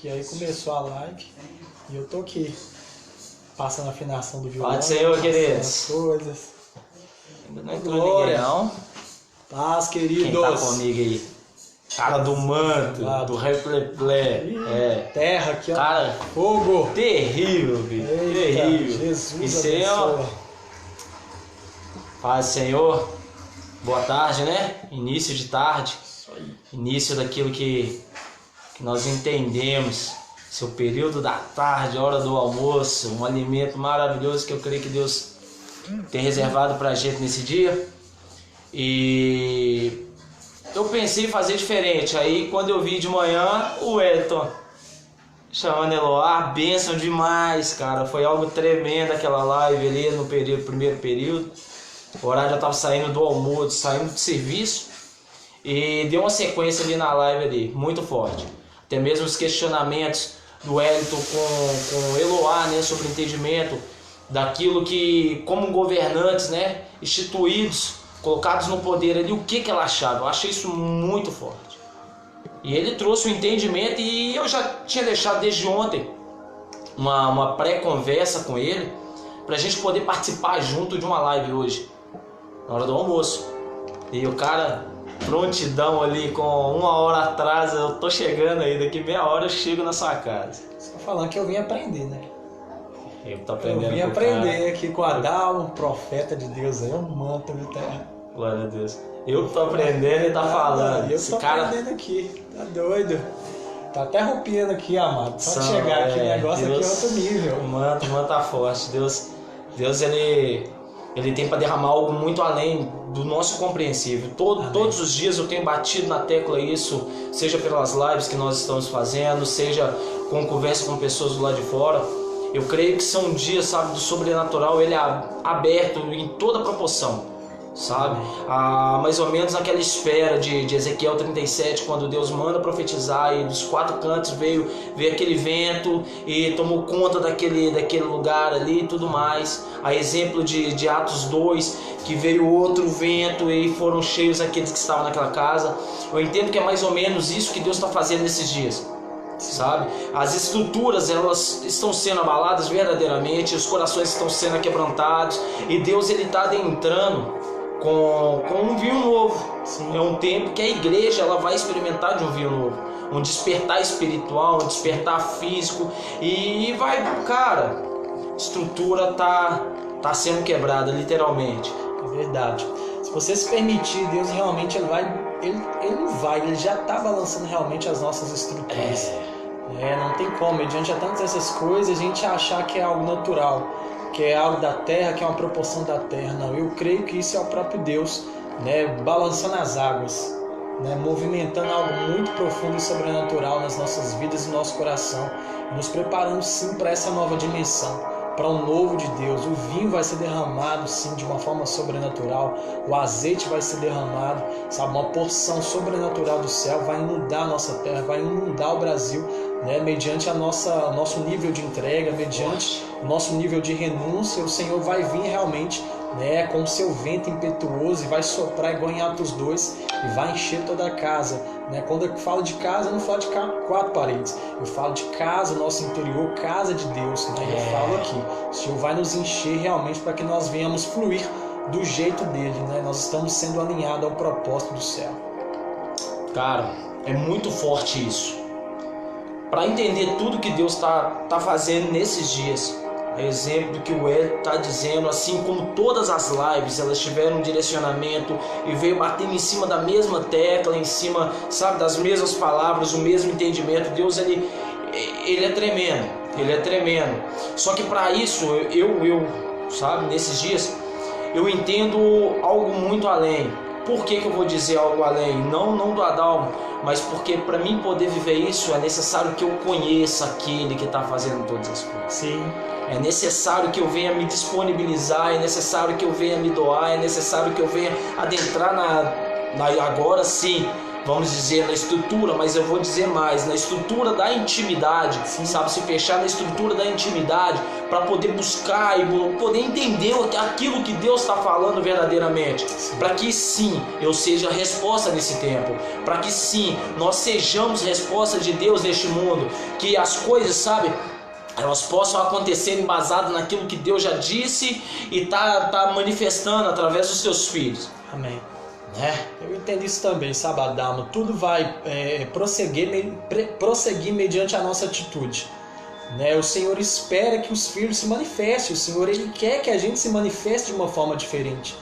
que aí começou a live e eu tô aqui, passando a afinação do violão. Pode ser, queridos. Coisas. Ainda não entrou ninguém, não. Paz, queridos. Quem tá comigo aí? Cara do manto, do Repleplé. É. Terra aqui, ó. Cara, fogo. Terrível, bicho. Terrível. Jesus, isso aí, ó. Paz, Senhor. Boa tarde, né? Início de tarde. Início daquilo que nós entendemos. Seu período da tarde, hora do almoço. Um alimento maravilhoso que eu creio que Deus tem reservado pra gente nesse dia. E eu pensei em fazer diferente. Aí quando eu vi de manhã o Elton chamando Eloá, bênção demais, cara. Foi algo tremendo aquela live ali no primeiro período. O horário já estava saindo do almoço, saindo do serviço. E deu uma sequência ali na live ali, muito forte. Até mesmo os questionamentos do Wellington com Eloá, né, sobre o entendimento daquilo que, como governantes, né, instituídos, colocados no poder ali, o que ela achava. Eu achei isso muito forte. E ele trouxe o entendimento e eu já tinha deixado desde ontem uma pré-conversa com ele pra gente poder participar junto de uma live hoje, na hora do almoço. E o cara, prontidão ali, com 1 hora atrás, eu tô chegando aí, daqui meia hora eu chego na sua casa. Só falando que eu vim aprender, né? Eu tô aprendendo. Eu vim aprender aqui com Adão, um profeta de Deus aí, um manto de terra. Glória a Deus. Eu tô aprendendo e tá falando. Eu tô aprendendo aqui, tá doido. Tá até rompendo aqui, amado. Só de chegar aqui, o negócio Deus, aqui é outro nível. O manto tá forte. Deus ele tem para derramar algo muito além do nosso compreensível. Todos os dias eu tenho batido na tecla isso, seja pelas lives que nós estamos fazendo, seja com conversa com pessoas do lado de fora. Eu creio que são dias, sabe, do sobrenatural, ele é aberto em toda proporção, sabe? Mais ou menos naquela esfera de Ezequiel 37, quando Deus manda profetizar e dos 4 cantos veio aquele vento e tomou conta daquele lugar ali e tudo mais. A exemplo de Atos 2, que veio outro vento e foram cheios aqueles que estavam naquela casa. Eu entendo que é mais ou menos isso que Deus está fazendo nesses dias, sabe? As estruturas, elas estão sendo abaladas verdadeiramente, os corações estão sendo quebrantados e Deus, ele está adentrando com um vinho novo. Sim. É um tempo que a igreja ela vai experimentar de um vinho novo, um despertar espiritual, um despertar físico e vai, cara, a estrutura tá sendo quebrada literalmente. É verdade. Se você se permitir, Deus realmente ele já está balançando realmente as nossas estruturas. Não tem como, mediante a tantas essas coisas, a gente achar que é algo natural, que é algo da terra, que é uma proporção da terra. Não, eu creio que isso é o próprio Deus, né, balançando as águas, né, movimentando algo muito profundo e sobrenatural nas nossas vidas e no nosso coração, nos preparando sim para essa nova dimensão, para um novo de Deus. O vinho vai ser derramado sim de uma forma sobrenatural, o azeite vai ser derramado, sabe, uma porção sobrenatural do céu vai inundar a nossa terra, vai inundar o Brasil, né, mediante nosso nível de entrega, mediante o nosso nível de renúncia. O Senhor vai vir realmente, né, com o seu vento impetuoso e vai soprar igual em Atos 2 e vai encher toda a casa, né? Quando eu falo de casa, eu não falo de 4 paredes, eu falo de casa, nosso interior, casa de Deus, né? Eu falo aqui, o Senhor vai nos encher realmente para que nós venhamos fluir do jeito dele, né? Nós estamos sendo alinhados ao propósito do céu. Cara, é muito forte isso. Para entender tudo que Deus tá fazendo nesses dias, a exemplo do que o Ed está dizendo, assim como todas as lives, elas tiveram um direcionamento e veio batendo em cima da mesma tecla, em cima, sabe, das mesmas palavras, o mesmo entendimento. Deus, ele é tremendo, ele é tremendo. Só que para isso, eu, sabe, nesses dias, eu entendo algo muito além. Por que eu vou dizer algo além? Não do Adalmo, mas porque para mim poder viver isso é necessário que eu conheça aquele que está fazendo todas as coisas. Sim. É necessário que eu venha me disponibilizar, é necessário que eu venha me doar, é necessário que eu venha adentrar agora sim, vamos dizer, na estrutura, mas eu vou dizer mais, na estrutura da intimidade, sabe? Se fechar na estrutura da intimidade para poder buscar e poder entender aquilo que Deus está falando verdadeiramente, para que sim, eu seja a resposta nesse tempo, para que sim, nós sejamos resposta de Deus neste mundo, que as coisas, sabe, elas possam acontecer embasadas naquilo que Deus já disse e tá manifestando através dos seus filhos. Amém. Eu entendo isso também, sabe, Adamo? Tudo vai prosseguir mediante a nossa atitude. O Senhor espera que os filhos se manifestem. O Senhor, Ele quer que a gente se manifeste de uma forma diferente.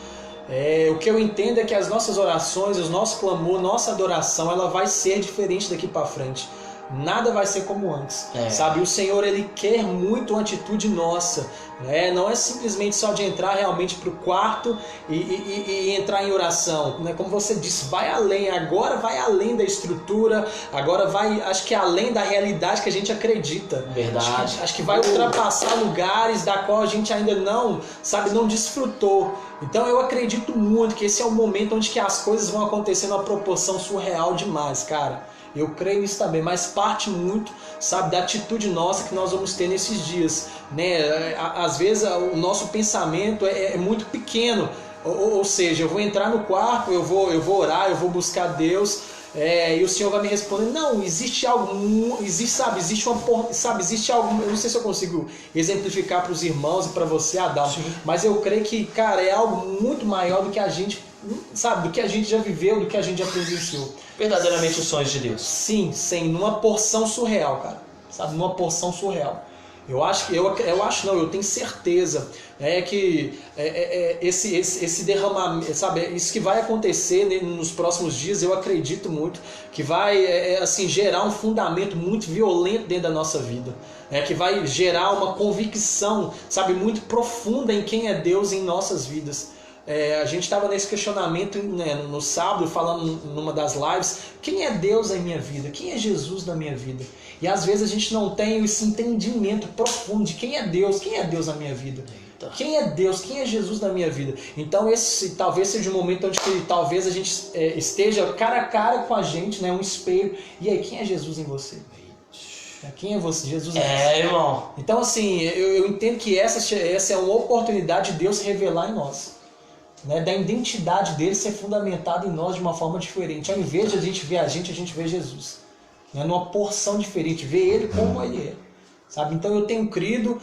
O que eu entendo é que as nossas orações, o nosso clamor, nossa adoração, ela vai ser diferente daqui para frente. Nada vai ser como antes, sabe? O Senhor, Ele quer muito uma atitude nossa, né? Não é simplesmente só de entrar realmente para o quarto e entrar em oração, né? Como você disse, vai além, agora vai além da estrutura, agora vai, acho que além da realidade que a gente acredita. Verdade. Acho que vai ultrapassar lugares da qual a gente ainda não desfrutou. Então eu acredito muito que esse é o momento onde que as coisas vão acontecer numa proporção surreal demais, cara. Eu creio nisso também, mas parte muito, sabe, da atitude nossa que nós vamos ter nesses dias, né? Às vezes o nosso pensamento é muito pequeno, ou seja, eu vou entrar no quarto, eu vou orar, eu vou buscar Deus, e o Senhor vai me responder, não, existe algo, existe algo, eu não sei se eu consigo exemplificar para os irmãos e para você, Adão, mas eu creio que, cara, é algo muito maior do que a gente, sabe, do que a gente já viveu, do que a gente já presenciou. Verdadeiramente os sonhos de Deus. Sim, numa porção surreal, cara, sabe, numa porção surreal. Eu tenho certeza, que esse derramamento, sabe, isso que vai acontecer nos próximos dias, eu acredito muito, que vai assim, gerar um fundamento muito violento dentro da nossa vida, que vai gerar uma convicção, sabe, muito profunda em quem é Deus em nossas vidas. A gente estava nesse questionamento, né, no sábado, falando numa das lives, quem é Deus na minha vida? Quem é Jesus na minha vida? E às vezes a gente não tem esse entendimento profundo de quem é Deus na minha vida. Quem é Deus? Quem é Jesus na minha vida? Então esse talvez seja um momento onde que, talvez a gente esteja cara a cara com a gente, né, um espelho. E aí, quem é Jesus em você? Quem é você? Jesus em você? Irmão. Então assim, eu entendo que essa é uma oportunidade de Deus se revelar em nós. Da identidade dele ser fundamentada em nós de uma forma diferente. Ao invés de a gente ver a gente vê Jesus. Numa porção diferente, ver ele como ele é. Sabe? Então eu tenho crido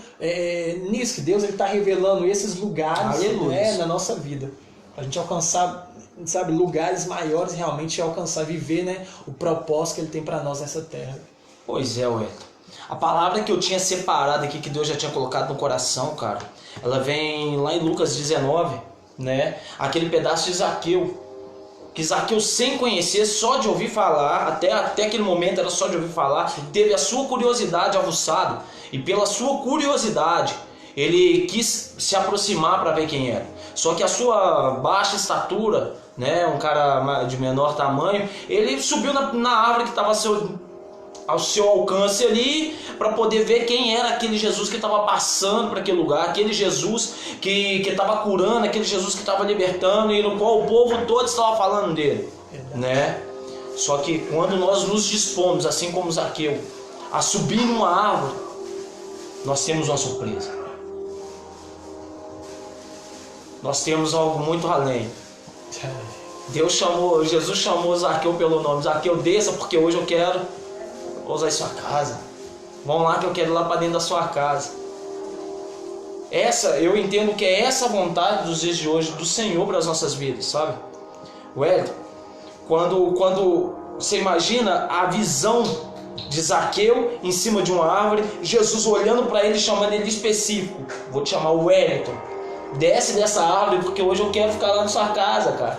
nisso, que Deus está revelando esses lugares, na nossa vida. Para a gente alcançar, sabe, lugares maiores, realmente alcançar, viver, né, o propósito que ele tem para nós nessa terra. Pois é, Wellington. A palavra que eu tinha separado aqui, que Deus já tinha colocado no coração, cara, ela vem lá em Lucas 19, né? Aquele pedaço de Zaqueu, que Zaqueu, sem conhecer, só de ouvir falar, até aquele momento era só de ouvir falar, teve a sua curiosidade aguçada, e pela sua curiosidade ele quis se aproximar para ver quem era. Só que a sua baixa estatura, né, um cara de menor tamanho, ele subiu na árvore que estava ao seu alcance ali, para poder ver quem era aquele Jesus que estava passando para aquele lugar, aquele Jesus que estava curando, aquele Jesus que estava libertando, e no qual o povo todo estava falando dele, né? Só que quando nós nos dispomos, assim como Zaqueu, a subir numa árvore, nós temos uma surpresa. Nós temos algo muito além. Jesus chamou Zaqueu pelo nome. Zaqueu, desça, porque hoje eu quero usar sua casa. Vão lá que eu quero ir lá para dentro da sua casa. Eu entendo que é essa a vontade dos dias de hoje do Senhor para as nossas vidas, sabe? Wellington, quando você imagina a visão de Zaqueu em cima de uma árvore, Jesus olhando para ele, chamando ele específico, vou te chamar Wellington, desce dessa árvore porque hoje eu quero ficar lá na sua casa, cara.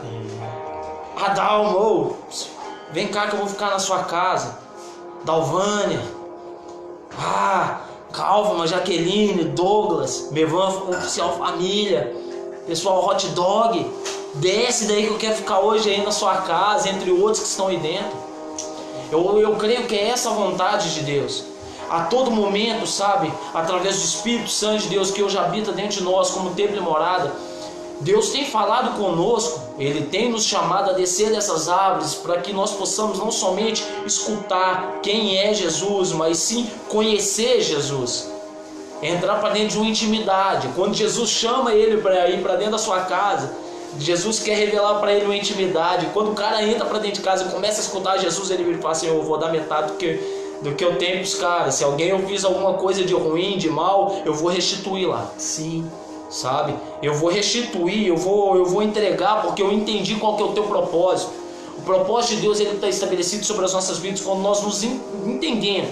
Adalmo, vem cá que eu vou ficar na sua casa. Dalvânia, Calvama, Jaqueline, Douglas, Mevan Oficial Família, pessoal Hot Dog, desce daí que eu quero ficar hoje aí na sua casa, entre outros que estão aí dentro. Eu creio que é essa a vontade de Deus. A todo momento, sabe, através do Espírito Santo de Deus que hoje habita dentro de nós como templo e morada, Deus tem falado conosco, Ele tem nos chamado a descer dessas árvores para que nós possamos não somente escutar quem é Jesus, mas sim conhecer Jesus. Entrar para dentro de uma intimidade. Quando Jesus chama ele para ir para dentro da sua casa, Jesus quer revelar para ele uma intimidade. Quando o cara entra para dentro de casa e começa a escutar Jesus, ele fala assim: eu vou dar metade do que eu tenho para os caras. Se alguém eu fiz alguma coisa de ruim, de mal, eu vou restituir lá. Sim. Sabe? Eu vou restituir, eu vou entregar, porque eu entendi qual que é o teu propósito. O propósito de Deus, ele está estabelecido sobre as nossas vidas quando nós nos entendemos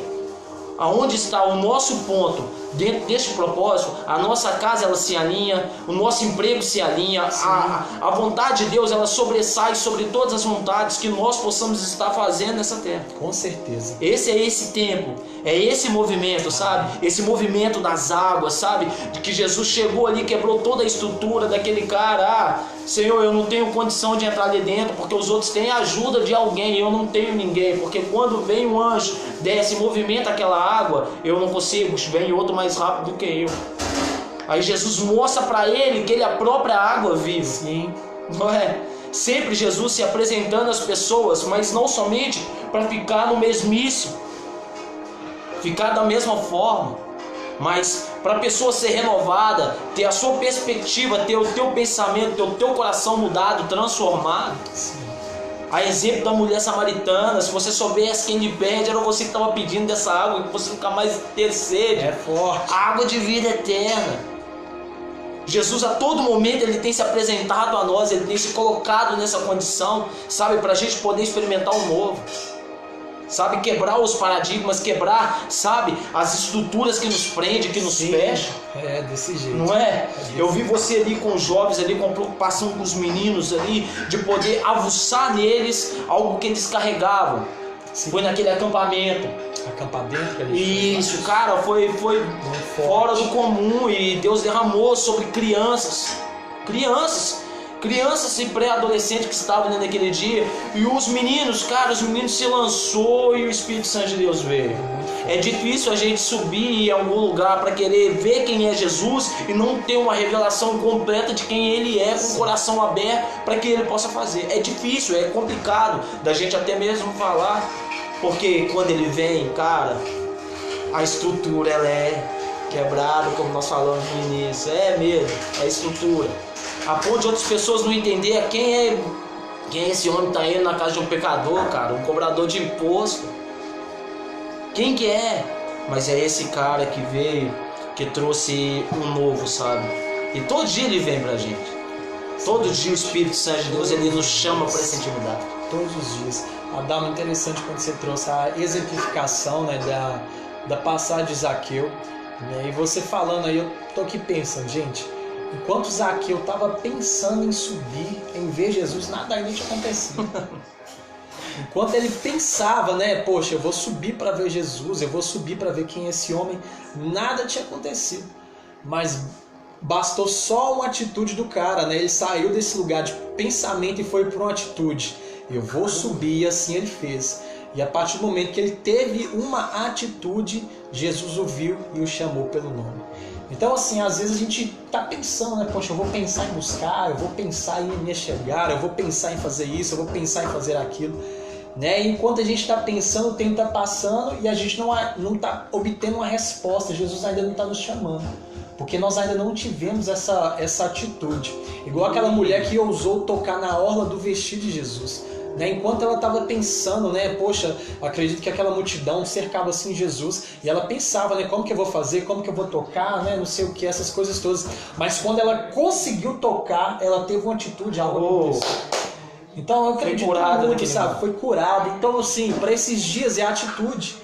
aonde está o nosso ponto dentro deste propósito. A nossa casa, ela se alinha, o nosso emprego se alinha, a vontade de Deus, ela sobressai sobre todas as vontades que nós possamos estar fazendo nessa terra. Com certeza. Esse é esse tempo, é esse movimento, sabe? Esse movimento das águas, sabe? De que Jesus chegou ali, quebrou toda a estrutura daquele cara. Senhor, eu não tenho condição de entrar ali dentro, porque os outros têm a ajuda de alguém, eu não tenho ninguém, porque quando vem um anjo, desce e movimenta aquela água, eu não consigo, vem outro mais rápido do que eu. Aí Jesus mostra para ele que ele é a própria água viva. Sim. Não é? Sempre Jesus se apresentando às pessoas, mas não somente para ficar no mesmice, ficar da mesma forma, mas para a pessoa ser renovada, ter a sua perspectiva, ter o teu pensamento, ter o teu coração mudado, transformado. Sim. A exemplo da mulher samaritana, se você soubesse quem lhe pede, era você que estava pedindo dessa água, que você nunca mais ter sede. É forte. A água de vida eterna. Jesus a todo momento ele tem se apresentado a nós, ele tem se colocado nessa condição, sabe, para a gente poder experimentar o novo. Sabe, quebrar os paradigmas, quebrar, sabe, as estruturas que nos prendem, que nos fecham. É, desse jeito. Não é? Eu vi você ali com os jovens, ali com preocupação com os meninos ali, de poder aguçar neles algo que eles carregavam. Sim. Foi naquele acampamento. Acampamento que a gente Isso, cara, foi fora do comum, e Deus derramou sobre crianças e pré-adolescentes que estavam dentro daquele dia, e os meninos, cara, os meninos se lançou e o Espírito Santo de Deus veio. É difícil a gente subir em algum lugar para querer ver quem é Jesus e não ter uma revelação completa de quem ele é, com o coração aberto para que ele possa fazer. É difícil, é complicado da gente até mesmo falar, porque quando ele vem, cara, a estrutura ela é quebrada, como nós falamos no início. É mesmo, é a estrutura. A ponto de outras pessoas não entender quem é esse homem que está indo na casa de um pecador, cara, um cobrador de imposto. Quem que é? Mas é esse cara que veio, que trouxe um novo, sabe? E todo dia ele vem pra gente. Todo dia o Espírito Santo de Deus, ele nos chama para essa intimidade. Todos os dias. Adalma, interessante quando você trouxe a exemplificação, né, da passagem de Zaqueu, né? E você falando aí, eu tô aqui pensando, gente, enquanto Zaqueu estava pensando em subir, em ver Jesus, nada ainda tinha acontecido. Enquanto ele pensava, né, poxa, eu vou subir para ver Jesus, eu vou subir para ver quem é esse homem, nada tinha acontecido. Mas bastou só uma atitude do cara, né? Ele saiu desse lugar de pensamento e foi para uma atitude. Eu vou subir, e assim ele fez. E a partir do momento que ele teve uma atitude, Jesus o viu e o chamou pelo nome. Então, assim, às vezes a gente tá pensando, né? Poxa, eu vou pensar em buscar, eu vou pensar em me chegar, eu vou pensar em fazer isso, eu vou pensar em fazer aquilo, né? E enquanto a gente está pensando, o tempo está passando e a gente não está obtendo uma resposta. Jesus ainda não está nos chamando, porque nós ainda não tivemos essa atitude. Igual aquela mulher que ousou tocar na orla do vestido de Jesus. Né? Enquanto ela estava pensando, né? Poxa, acredito que aquela multidão cercava assim Jesus, e ela pensava, né? Como que eu vou fazer, como que eu vou tocar, né? Não sei o que, essas coisas todas. Mas quando ela conseguiu tocar, ela teve uma atitude, algo aconteceu. Então eu acredito muito, sabe? Foi curada. Então, assim, para esses dias é a atitude.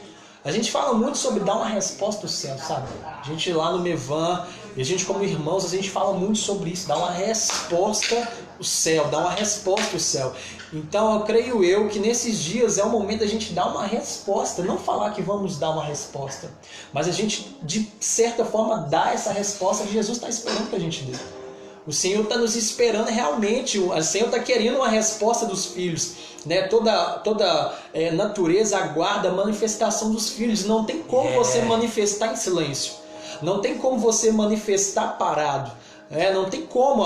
A gente fala muito sobre dar uma resposta ao céu, sabe? A gente lá no Mevan, e a gente como irmãos, a gente fala muito sobre isso, dar uma resposta ao céu, dar uma resposta ao céu. Então eu creio que nesses dias é o momento da gente dar uma resposta, não falar que vamos dar uma resposta, mas a gente de certa forma dar essa resposta que Jesus está esperando que a gente dê. O Senhor está nos esperando realmente, o Senhor está querendo uma resposta dos filhos, né? Toda natureza aguarda a manifestação dos filhos. Não tem como você manifestar em silêncio, não tem como você manifestar parado. Não tem como.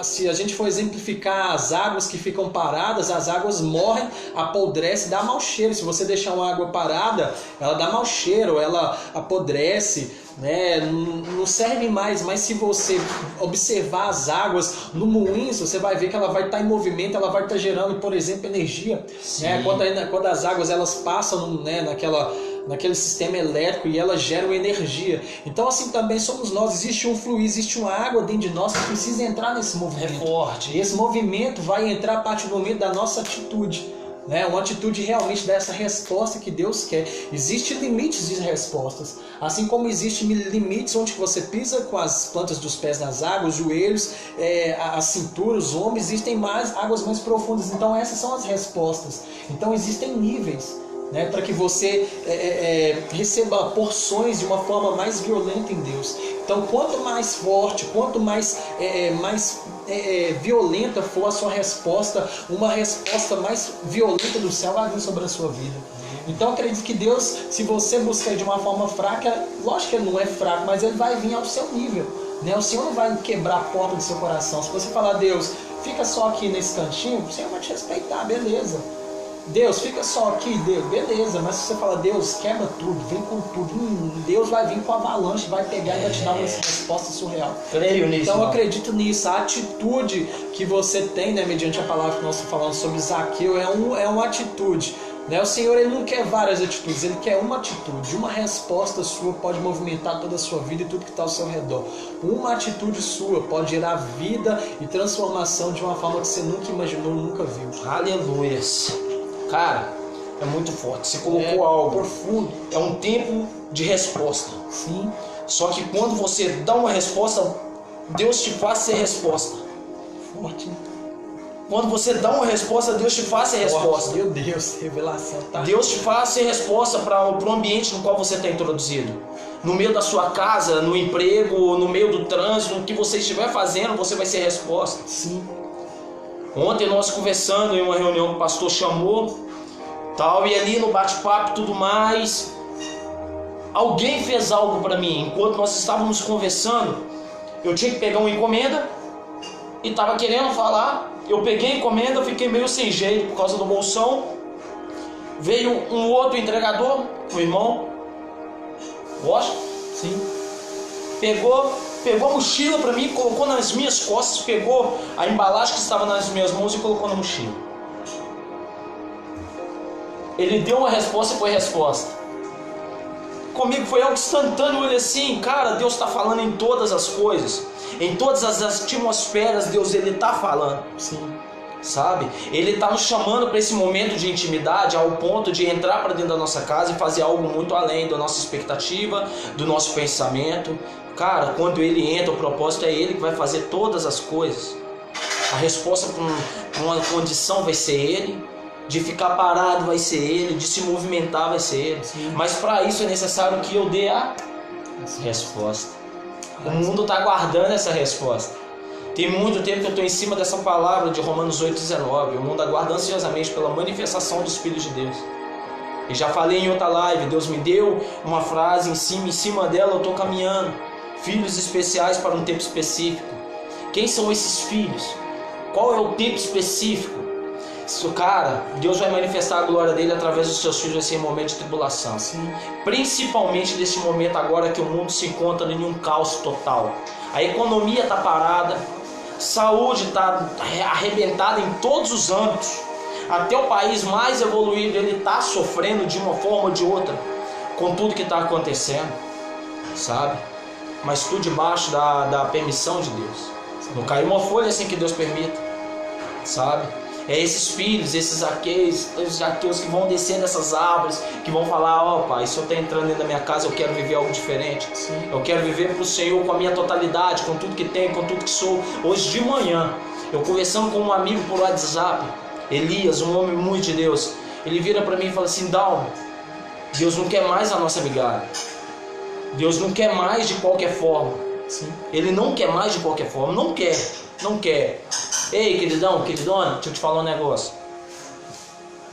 Se a gente for exemplificar as águas que ficam paradas, as águas morrem, apodrecem, dá mau cheiro. Se você deixar uma água parada, ela dá mau cheiro, ela apodrece, né? Não serve mais. Mas se você observar as águas no moinho, você vai ver que ela vai estar em movimento, ela vai estar gerando, por exemplo, energia. Né? Quando as águas elas passam, né, naquele sistema elétrico e elas geram energia. Então assim também somos nós, existe um fluir, existe uma água dentro de nós que precisa entrar nesse movimento. É forte. E esse movimento vai entrar a partir do momento da nossa atitude. Uma atitude realmente dessa resposta que Deus quer. Existem limites de respostas. Assim como existem limites onde você pisa com as plantas dos pés nas águas, os joelhos, a cintura, os ombros, existem águas mais profundas. Então essas são as respostas. Então existem níveis, né, para que você receba porções de uma forma mais violenta em Deus. Então quanto mais forte, quanto mais violenta for a sua resposta, uma resposta mais violenta do céu vai vir sobre a sua vida. Então eu acredito que Deus, se você buscar de uma forma fraca, lógico que ele não é fraco, mas ele vai vir ao seu nível, né? O Senhor não vai quebrar a porta do seu coração. Se você falar, Deus, fica só aqui nesse cantinho, o Senhor vai te respeitar, beleza. Deus, fica só aqui, Deus, beleza. Mas se você falar, Deus, quebra tudo, vem com tudo, Deus vai vir com a avalanche, vai pegar e vai te dar uma resposta surreal. Creio nisso. Então eu acredito nisso. A atitude que você tem, né, mediante a palavra que nós estamos falando sobre Zaqueu, é uma atitude. Né? O Senhor ele não quer várias atitudes, ele quer uma atitude. Uma resposta sua pode movimentar toda a sua vida e tudo que está ao seu redor. Uma atitude sua pode gerar vida e transformação de uma forma que você nunca imaginou, nunca viu. Aleluia. Cara, é muito forte. Você colocou algo profundo. É um tempo de resposta. Sim. Só que quando você dá uma resposta, Deus te faz ser resposta. Forte. Quando você dá uma resposta, Deus te faz ser resposta. Meu Deus, revelação. Tá? Deus te faz ser resposta para o ambiente no qual você está introduzido. No meio da sua casa, no emprego, no meio do trânsito, no que você estiver fazendo, você vai ser resposta. Sim. Ontem nós conversando em uma reunião que o pastor chamou, tal, e ali no bate-papo e tudo mais, alguém fez algo para mim. Enquanto nós estávamos conversando, eu tinha que pegar uma encomenda e estava querendo falar. Eu peguei a encomenda, fiquei meio sem jeito por causa do bolsão. Veio um outro entregador, o irmão, Washington, sim, pegou a mochila para mim, colocou nas minhas costas, pegou a embalagem que estava nas minhas mãos e colocou na mochila. Ele deu uma resposta e foi resposta. Comigo foi algo instantâneo. Ele assim, cara, Deus está falando em todas as coisas, em todas as atmosferas. Deus, ele está falando. Sim. Sabe? Ele está nos chamando para esse momento de intimidade, ao ponto de entrar para dentro da nossa casa e fazer algo muito além da nossa expectativa, do nosso pensamento. Cara, quando ele entra, o propósito é ele que vai fazer todas as coisas. A resposta para uma condição vai ser ele, de ficar parado vai ser ele, de se movimentar vai ser ele. Sim. Mas para isso é necessário que eu dê a resposta. O mundo está aguardando essa resposta. Tem muito tempo que eu estou em cima dessa palavra de Romanos 8,19. O mundo aguarda ansiosamente pela manifestação do Espírito de Deus. E já falei em outra live, Deus me deu uma frase em cima dela eu estou caminhando. Filhos especiais para um tempo específico. Quem são esses filhos? Qual é o tempo específico? Cara, Deus vai manifestar a glória dele através dos seus filhos nesse momento de tribulação. Sim. Principalmente nesse momento agora que o mundo se encontra em um caos total. A economia está parada, saúde está arrebentada em todos os âmbitos. Até o país mais evoluído ele está sofrendo de uma forma ou de outra com tudo que está acontecendo, sabe? Mas tudo debaixo da permissão de Deus. Não caiu uma folha sem que Deus permita, sabe? É esses filhos, esses Zaqueus que vão descer nessas árvores, que vão falar, ó pai, se eu estou entrando dentro da minha casa, eu quero viver algo diferente. Sim. Eu quero viver para o Senhor com a minha totalidade, com tudo que tenho, com tudo que sou. Hoje de manhã, eu conversando com um amigo por WhatsApp, Elias, um homem muito de Deus, ele vira para mim e fala assim, Dalmo, Deus não quer mais a nossa migalha. Deus não quer mais de qualquer forma. Sim. Ele não quer mais de qualquer forma, não quer. Ei, queridão, queridona, deixa eu te falar um negócio.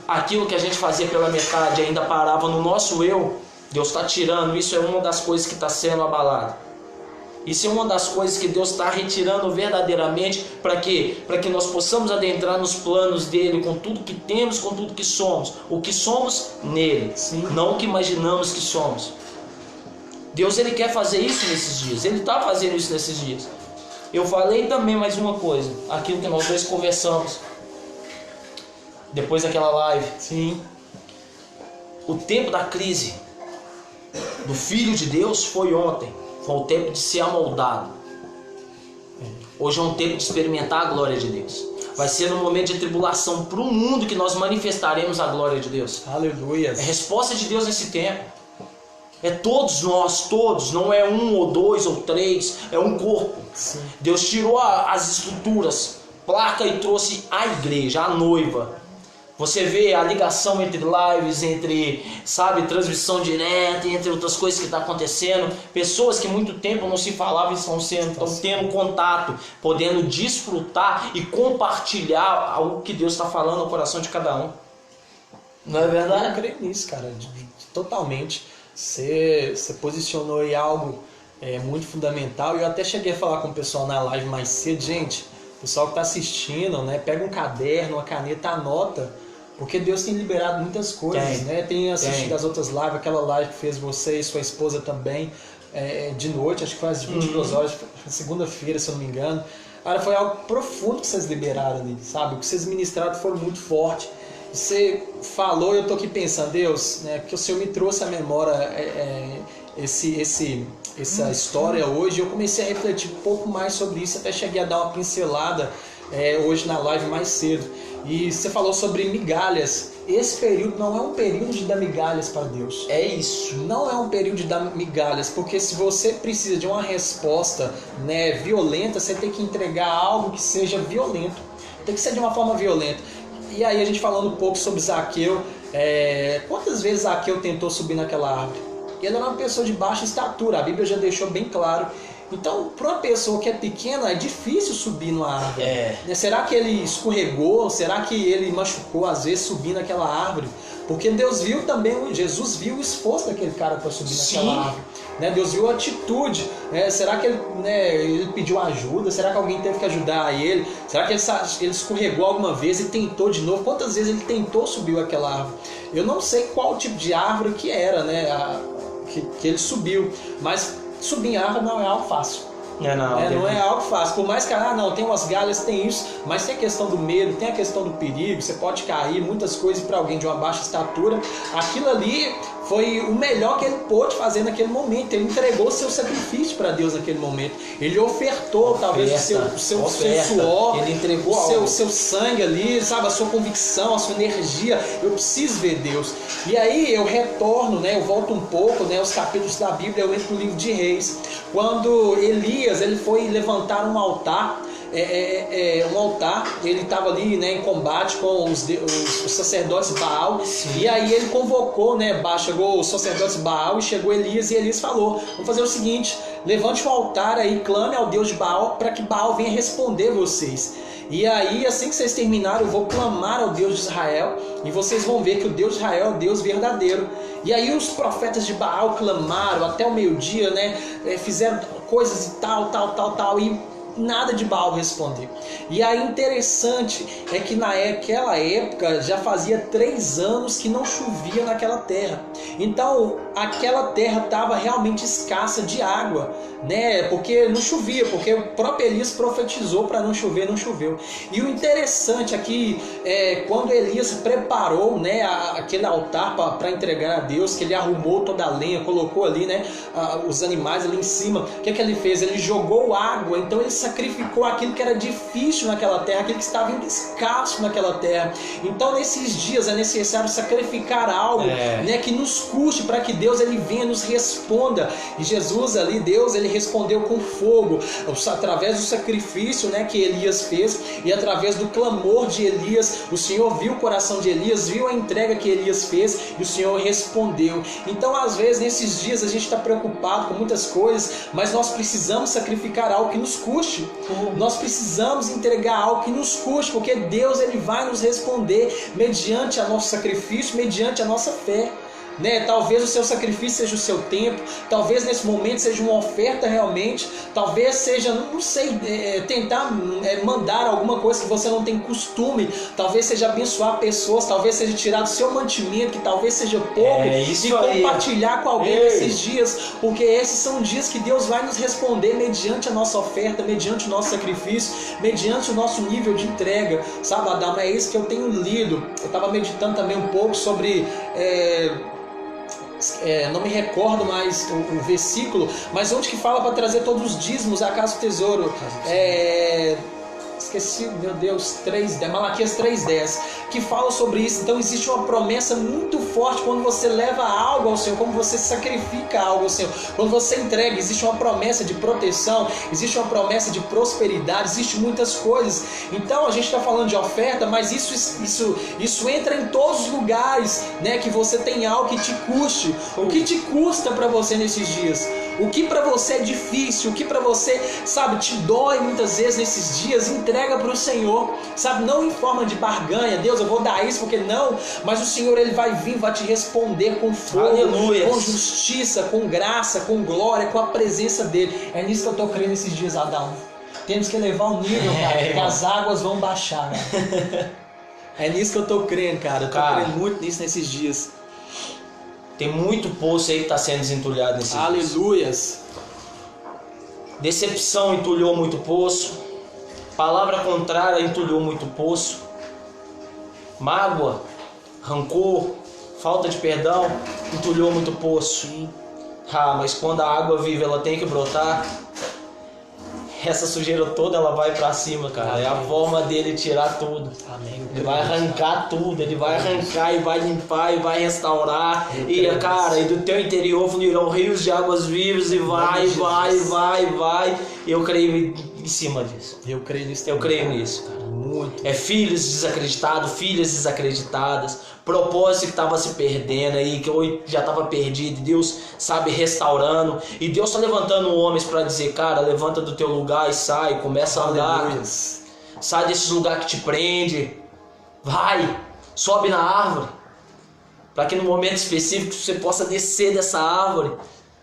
Aquilo que a gente fazia pela metade ainda parava no nosso eu, Deus está tirando. Isso é uma das coisas que está sendo abalada. Isso é uma das coisas que Deus está retirando verdadeiramente para quê? Para que nós possamos adentrar nos planos dele com tudo que temos, com tudo que somos. O que somos nele, Sim. não o que imaginamos que somos. Deus ele quer fazer isso nesses dias. Ele está fazendo isso nesses dias. Eu falei também mais uma coisa, aquilo que nós dois conversamos depois daquela live. Sim. O tempo da crise do Filho de Deus foi ontem. Foi o tempo de ser amoldado. Hoje é um tempo de experimentar a glória de Deus. Vai ser um momento de tribulação para o mundo que nós manifestaremos a glória de Deus. Aleluia. É a resposta de Deus nesse tempo. É todos nós, todos. Não é um ou dois ou três. É um corpo. Sim. Deus tirou as estruturas, placa, e trouxe a igreja, a noiva. Você vê a ligação entre lives, entre, sabe, transmissão direta, entre outras coisas que está acontecendo. Pessoas que muito tempo não se falavam estão tendo contato, podendo desfrutar e compartilhar algo que Deus está falando no coração de cada um. Não é verdade? Eu creio nisso, cara, totalmente. Você posicionou aí algo muito fundamental. Eu até cheguei a falar com o pessoal na live mais cedo. Gente, o pessoal que está assistindo, né, pega um caderno, uma caneta, anota. Porque Deus tem liberado muitas coisas, né? Tem assistido as outras lives, aquela live que fez você e sua esposa também, de noite, acho que foi às 22 horas, segunda-feira, se eu não me engano. Cara, foi algo profundo que vocês liberaram ali, sabe? O que vocês ministraram foi muito forte. Você falou, eu tô aqui pensando, Deus, né? Que o Senhor me trouxe à memória essa história hoje. Eu comecei a refletir um pouco mais sobre isso, até cheguei a dar uma pincelada hoje na live mais cedo. E você falou sobre migalhas. Esse período não é um período de dar migalhas para Deus. É isso. Não é um período de dar migalhas, porque se você precisa de uma resposta, né, violenta, você tem que entregar algo que seja violento. Tem que ser de uma forma violenta. E aí a gente falando um pouco sobre Zaqueu. Quantas vezes Zaqueu tentou subir naquela árvore? Ele era uma pessoa de baixa estatura. A Bíblia já deixou bem claro. Então, para uma pessoa que é pequena, é difícil subir numa árvore. Será que ele escorregou? Será que ele machucou, às vezes, subindo naquela árvore? Porque Deus viu também, Jesus viu o esforço daquele cara para subir naquela árvore. Deus viu a atitude. Será que ele pediu ajuda? Será que alguém teve que ajudar ele? Será que ele escorregou alguma vez e tentou de novo? Quantas vezes ele tentou subir aquela árvore? Eu não sei qual tipo de árvore que era, que ele subiu, mas subir em árvore não é algo fácil. Não é algo fácil. Por mais que, tem umas galhas, tem isso, mas tem a questão do medo, tem a questão do perigo, você pode cair, muitas coisas para alguém de uma baixa estatura. Aquilo ali foi o melhor que ele pôde fazer naquele momento. Ele entregou o seu sacrifício para Deus naquele momento. Ele ofertou talvez o seu suor, ele entregou o seu sangue ali, sabe, a sua convicção, a sua energia. Eu preciso ver Deus. E aí eu retorno, eu volto um pouco, os capítulos da Bíblia, eu entro no livro de Reis. Quando Elias ele foi levantar um altar, ele estava ali em combate com os sacerdotes Baal. E aí ele convocou, chegou os sacerdotes Baal e chegou Elias, e Elias falou: vamos fazer o seguinte, levante um altar aí, clame ao Deus de Baal para que Baal venha responder vocês. E aí, assim que vocês terminarem, eu vou clamar ao Deus de Israel, e vocês vão ver que o Deus de Israel é o Deus verdadeiro. E aí os profetas de Baal clamaram até o meio-dia, fizeram coisas e tal, e nada de Baal responder. E aí interessante é que naquela época já fazia 3 anos que não chovia naquela terra. Então aquela terra estava realmente escassa de água, porque não chovia, porque o próprio Elias profetizou para não chover, não choveu. E o interessante aqui quando Elias preparou aquele altar para entregar a Deus, que ele arrumou toda a lenha, colocou ali os animais ali em cima, o que ele fez? Ele jogou água, então ele sacrificou aquilo que era difícil naquela terra, aquilo que estava escasso naquela terra. Então nesses dias é necessário sacrificar algo que nos custe, para que Deus ele venha e nos responda. E Jesus ali, Deus ele respondeu com fogo, através do sacrifício que Elias fez, e através do clamor de Elias. O Senhor viu o coração de Elias, viu a entrega que Elias fez, e o Senhor respondeu. Então às vezes nesses dias a gente está preocupado com muitas coisas, mas nós precisamos sacrificar algo que nos custe. Nós precisamos entregar algo que nos custe, porque Deus ele vai nos responder mediante o nosso sacrifício, mediante a nossa fé. né? Talvez o seu sacrifício seja o seu tempo, talvez nesse momento seja uma oferta realmente, talvez seja, não sei, tentar mandar alguma coisa que você não tem costume, talvez seja abençoar pessoas, talvez seja tirar do seu mantimento, que talvez seja pouco, e compartilhar com alguém nesses dias, porque esses são dias que Deus vai nos responder mediante a nossa oferta, mediante o nosso sacrifício, mediante o nosso nível de entrega, sabe, Adão? É isso que eu tenho lido. Eu estava meditando também um pouco sobre não me recordo mais o versículo, mas onde que fala para trazer todos os dízimos à casa do tesouro. Esqueci, meu Deus, Malaquias 3:10, que fala sobre isso. Então existe uma promessa muito forte quando você leva algo ao Senhor, quando você sacrifica algo ao Senhor, quando você entrega. Existe uma promessa de proteção, existe uma promessa de prosperidade, existe muitas coisas. Então a gente está falando de oferta, mas isso entra em todos os lugares, né? Que você tem algo que te custe. O que te custa para você nesses dias? O que para você é difícil, o que para você, sabe, te dói muitas vezes nesses dias, entrega para o Senhor, sabe, não em forma de barganha. Deus, eu vou dar isso porque não, mas o Senhor, Ele vai vir, vai te responder com fogo, aleluia, com justiça, com graça, com glória, com a presença dEle. É nisso que eu estou crendo nesses dias, Adão. Temos que elevar o nível, cara, que as águas vão baixar, né? É nisso que eu estou crendo, cara. Eu estou crendo muito nisso nesses dias. Tem muito poço aí que está sendo desentulhado nesse dia. Aleluias. Decepção entulhou muito poço. Palavra contrária entulhou muito poço. Mágoa, rancor, falta de perdão entulhou muito poço. Mas quando a água viva ela tem que brotar, essa sujeira toda ela vai pra cima, cara. Amém. É a forma dele tirar tudo. Amém. Ele vai arrancar tudo, ele vai arrancar e vai limpar e vai restaurar. E, cara, e do teu interior fluirão rios de águas vivas e vai. Eu creio em cima disso. Eu creio nisso. Eu creio nisso, cara. Muito. É filhos desacreditados, filhas desacreditadas, propósito que estava se perdendo aí, que hoje já estava perdido, e Deus, sabe, restaurando, e Deus está levantando homens para dizer, cara, levanta do teu lugar e sai, começa a andar, sai desses lugares que te prende, vai, sobe na árvore, para que no momento específico você possa descer dessa árvore,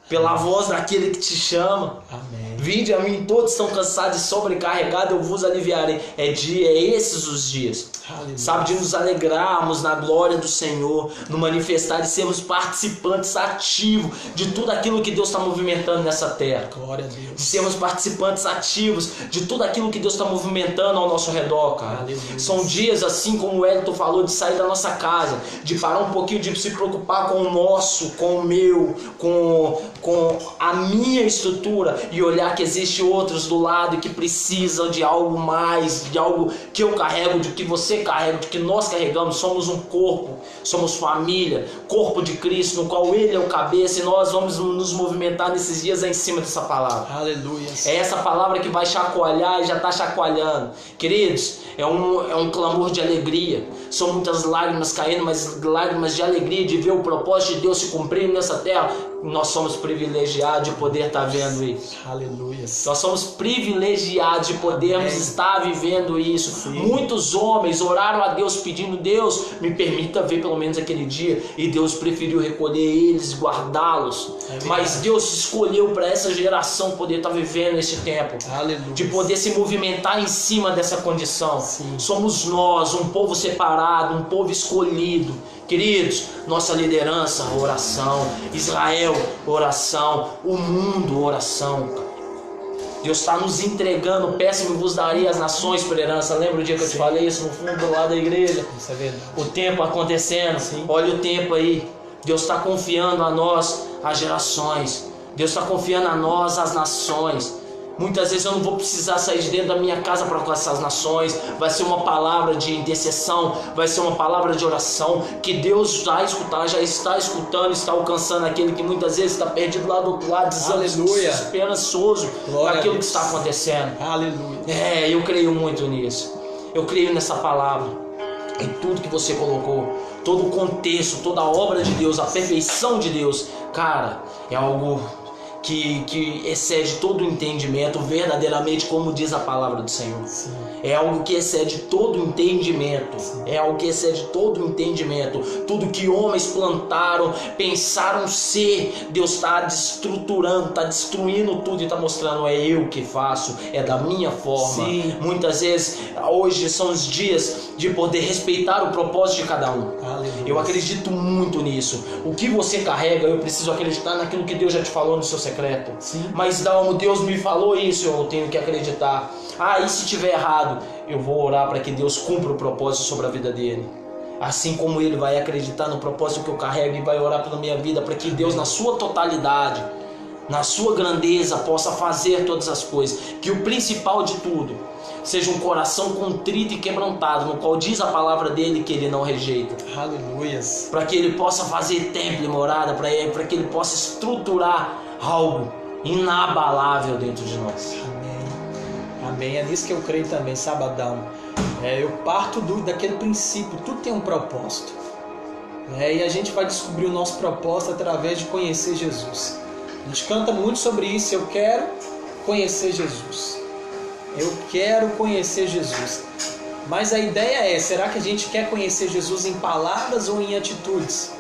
pela voz daquele que te chama. Amém. Vinde a mim, todos estão cansados e sobrecarregados, eu vos aliviarei. É esses os dias. Aleluia. Sabe, de nos alegrarmos na glória do Senhor, no manifestar e sermos participantes ativos de tudo aquilo que Deus está movimentando nessa terra. Glória a Deus. De sermos participantes ativos de tudo aquilo que Deus está movimentando ao nosso redor, cara. Aleluia. São dias, assim como o Elton falou, de sair da nossa casa, de parar um pouquinho, de se preocupar com o nosso, com o meu, com a minha estrutura e olhar que existe outros do lado que precisam de algo mais, de algo que eu carrego, de que você carrega, de que nós carregamos. Somos um corpo, somos família, corpo de Cristo, no qual Ele é o cabeça, e nós vamos nos movimentar nesses dias em cima dessa palavra. Aleluia. É essa palavra que vai chacoalhar e já está chacoalhando. Queridos, é um clamor de alegria. São muitas lágrimas caindo, mas lágrimas de alegria de ver o propósito de Deus se cumprir nessa terra. Nós somos privilegiados de poder estar vendo isso. Aleluia. Nós somos privilegiados de podermos estar vivendo isso. Sim. Muitos homens oraram a Deus pedindo, Deus, me permita ver pelo menos aquele dia. E Deus preferiu recolher eles, guardá-los. Mas Deus escolheu para essa geração poder estar vivendo esse tempo. Aleluia. De poder se movimentar em cima dessa condição. Sim. Somos nós, um povo separado, um povo escolhido. Queridos, nossa liderança, oração. Israel, oração. O mundo, oração. Deus está nos entregando. Péssimo vos daria as nações por herança. Lembra o dia que eu te falei isso no fundo do lado da igreja? Isso é verdade. O tempo acontecendo. Sim. Olha o tempo aí. Deus está confiando a nós as gerações. Deus está confiando a nós as nações. Muitas vezes eu não vou precisar sair de dentro da minha casa para alcançar as nações. Vai ser uma palavra de intercessão, vai ser uma palavra de oração que Deus vai escutar, já está escutando, está alcançando aquele que muitas vezes está perdido lá do outro lado, desesperançoso com aquilo que está acontecendo. Aleluia. Eu creio muito nisso. Eu creio nessa palavra, em tudo que você colocou, todo o contexto, toda a obra de Deus, a perfeição de Deus. Cara, é algo que excede todo o entendimento, verdadeiramente, como diz a palavra do Senhor. Sim. É algo que excede todo o entendimento. Sim. É algo que excede todo o entendimento. Tudo que homens plantaram, pensaram ser, Deus está destruturando, está destruindo tudo e está mostrando: é eu que faço, é da minha forma. Sim. Muitas vezes, hoje são os dias de poder respeitar o propósito de cada um. Aleluia. Eu acredito muito nisso. O que você carrega, eu preciso acreditar naquilo que Deus já te falou no seu secreto. Sim. Mas Dalmo, Deus me falou isso, eu tenho que acreditar. E se tiver errado, eu vou orar para que Deus cumpra o propósito sobre a vida dele. Assim como ele vai acreditar no propósito que eu carrego e vai orar pela minha vida, para que Deus, na sua totalidade, na sua grandeza, possa fazer todas as coisas. Que o principal de tudo seja um coração contrito e quebrantado, no qual diz a palavra dele que ele não rejeita. Aleluias. Para que ele possa fazer templo e morada para ele, para que ele possa estruturar algo inabalável dentro de nós. Amém. Amém. É nisso que eu creio também, sabadão. Eu parto daquele princípio, tudo tem um propósito. E a gente vai descobrir o nosso propósito através de conhecer Jesus. A gente canta muito sobre isso. Eu quero conhecer Jesus. Eu quero conhecer Jesus. Mas a ideia é, será que a gente quer conhecer Jesus em palavras ou em atitudes?